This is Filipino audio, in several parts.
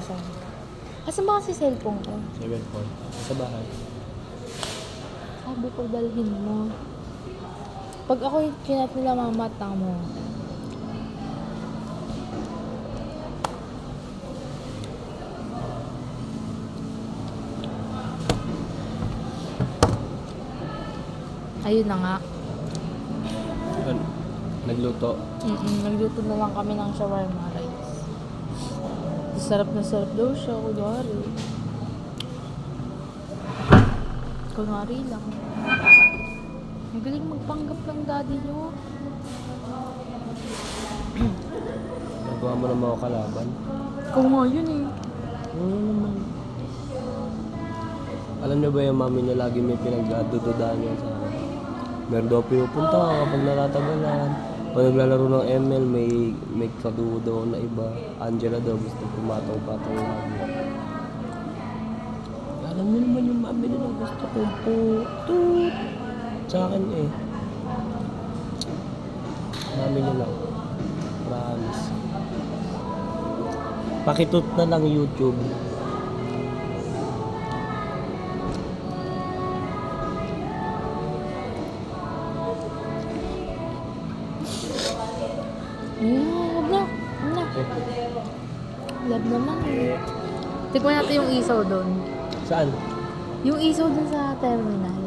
saan. Asan ba kasi cellphone ko? 7-4. Sa bahay. Sabi ko dalhin mo. Pag ako yung kinat nila mamata mo. Ayun na nga. Nagluto. Nagluto na lang kami ng shawarma rice. Sarap na sarap daw siya, kunwari. Kunwari lang. Ang galing magpanggap ng daddy nyo. Nagawa mo ng mga kalaban. Ikaw nga yun eh. Oo naman. Alam niyo ba yung mami niya lagi may pinagdududaan niya sa akin? Meron daw pinupunta kapag natatagalan. Pag naglalaro ng ML, may kaduo daw na iba. Angela daw gusto pumatong-patong lagi. Alam niyo naman yung mami nila gusto kong putut. Sa akin eh. Mami nila. Promise. Pakitut na lang YouTube. Wag na. Love naman eh. Tikman natin yung isaw doon. Saan? Yung isaw doon sa terminal.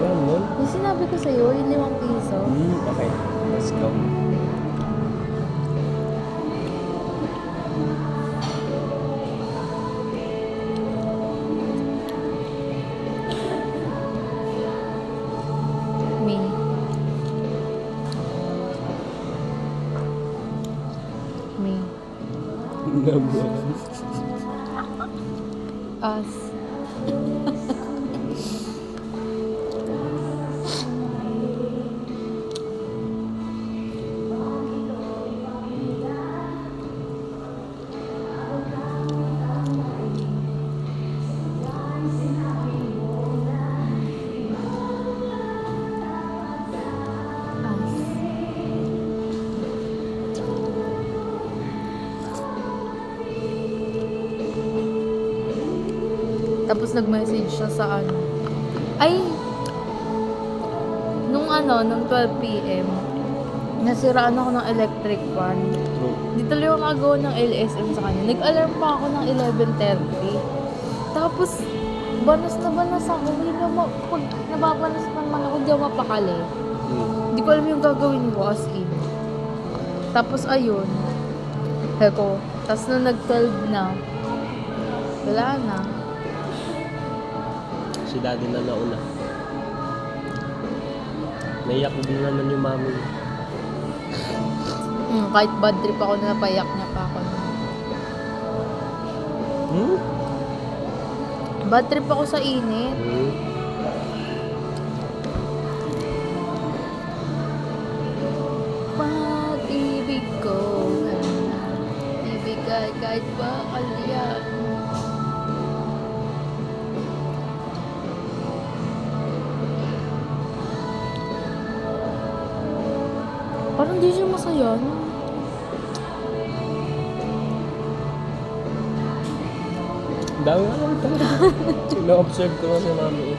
Yan nun? Yung sinabi ko sa'yo, yung 5 piso. Okay. Let's go. Me. Me. Naman. Us. Tapos nag-message siya sa ano. Ay! Nung 12 p.m. Nasiraan ako ng electric fan. True. Di tuloy ako nakagawa ng LSM sa kanya. Nag-alarm pa ako ng 11:30. Tapos, banas na banas ako. Hindi naman, pag nababanas pa naman ako, hindi ako mapakali. Hindi ko alam yung gagawin ko as in. Tapos ayun. Heko. Tapos nung nag-12 na, wala na. Si daddy na nauna. Naiyak din naman yung mami. Kahit bad trip ako na napayak niya pa ako. Bad trip ako sa init. Pag-ibig ko na ibigay kahit ba kalyan mo. Parang di siya masaya, no? Dami nga lang talaga. Ina-observe ko lang si mami eh.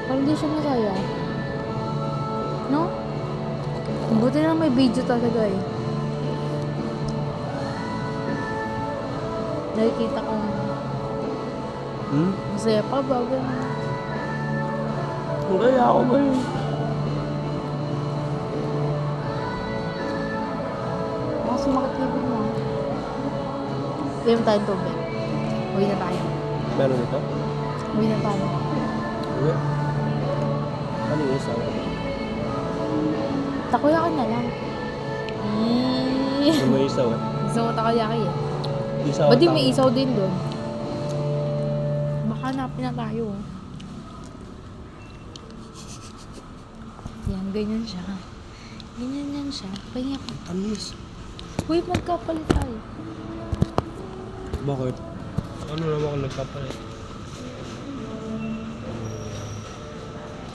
Parang di siya masaya. No? Buti na may video talaga eh. Nakikita kong masaya pa bago. Kaya ako ba yun? Baka sumakit libig mo. Inom tayo ng tubig. Uwi na tayo. Meron ito? Uwi na tayo. Uwi? Ano yung isa? Takoyaki na lang. Hindi mo isaw eh. Gusto mo takoyaki eh. Isaw Ba't di may isaw din doon? Baka hanapin na tayo. Yan, ganyan siya. Ganyan yan siya. Pahinga ka. Tamis. Uy, magkapalit tayo. Bakit? Ano naman ako nagkapalit?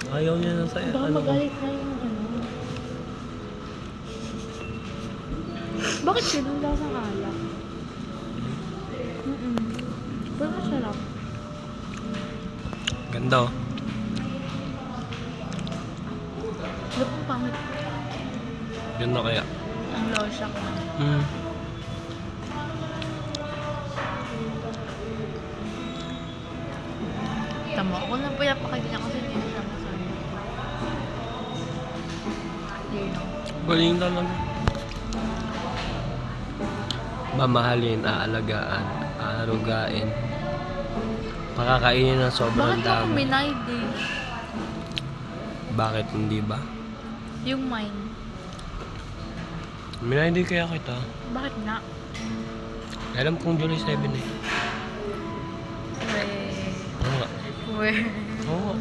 Ayaw niya na sa'yo. Baka Ano? magalit na yung ano. Bakit ganun lang sa alak? Pero masarap. Ganda oh. Ano pong pangit? Ganda kaya. Ang lawsak na. Mm. Tama, ako lang po napakagyan kasi hindi siya masarap. Yun lang. Galing talaga. Mamahalin, aalagaan, aarugain. Pakakainin ng sobrang Bakit ako dami. minay dish? Bakit hindi ba? Yung mine. Minahindi kaya kita. Bakit nga? Alam kong July 7 eh. Oo nga. Oo.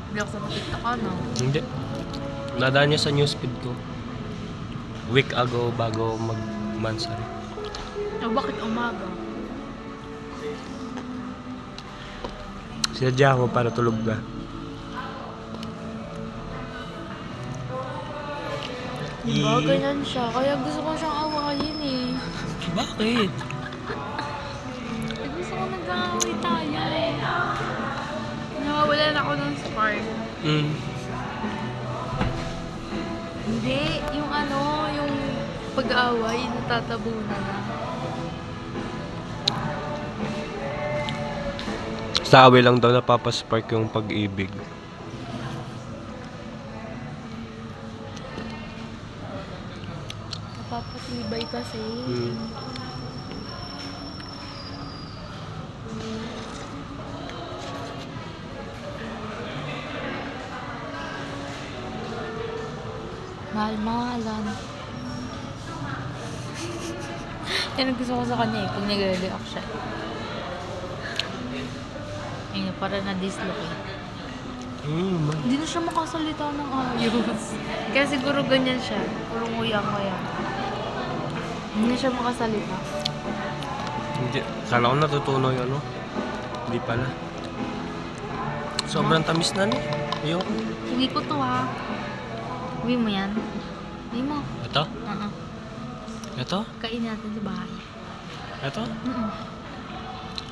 Hindi ako sa TikTok no? Hindi. Nadaan niya sa newsfeed ko. Week ago bago mag-mansari. Bakit umaga? Sinadya ko para tulog ka. Diba, ganyan siya. Kaya gusto ko siyang awayin eh. Bakit? Gusto ko nag-aaway tayo eh. Nawawalan ako ng spark. Mm. Hindi, yung yung pag-aaway, natatabunan na. Sa away lang daw napapaspark yung pag-ibig. Napapatibay kasi. Mm. Mahal-mahalan. Yan ang gusto ko sa kanya eh, pag nagre-react siya. Ayun, para na-dislocate. Hindi na siya makasalita ng ayos. Kaya siguro ganyan siya. Puro nguyang-nguyang. Hindi na siya makasalita. Hindi. Kala ko natutunaw yun, no? Hindi pala. Sobrang tamis na, no? Ayoko. Hindi ko to ha. Uwi mo yan. Uwi mo. Ito? Ito? Kain natin sa bahay. Ito? Mm-mm.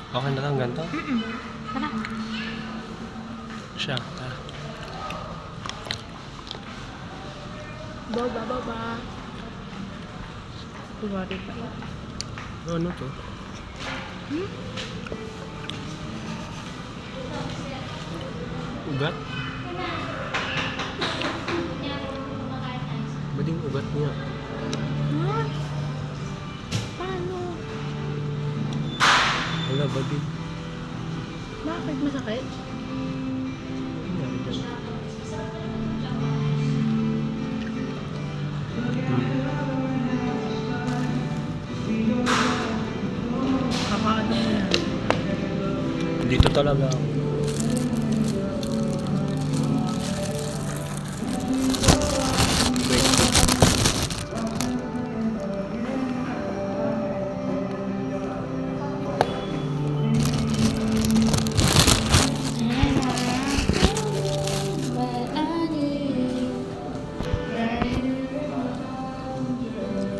Okay na lang ganito? Mm-mm. Tara. Siya, tara. Baba. Kumari pa yun. Ano to? Ugat? Bading ugat niya. Ha? Paano? Wala, bading. Bakit masakit? Nangyari dyan. Kakaano mo yan? Dito talaga ako.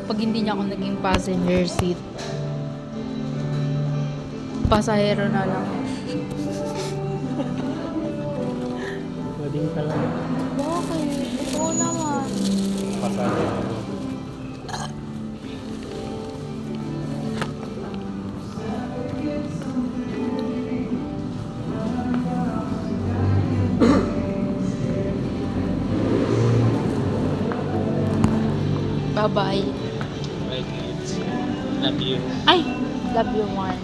Pag hindi niya ako naging passenger seat, pasahero na lang. Bading talaga. Bakit? Oo naman. Pasado. Bye-bye. Bye, kids. Love you. Ay! Love you more.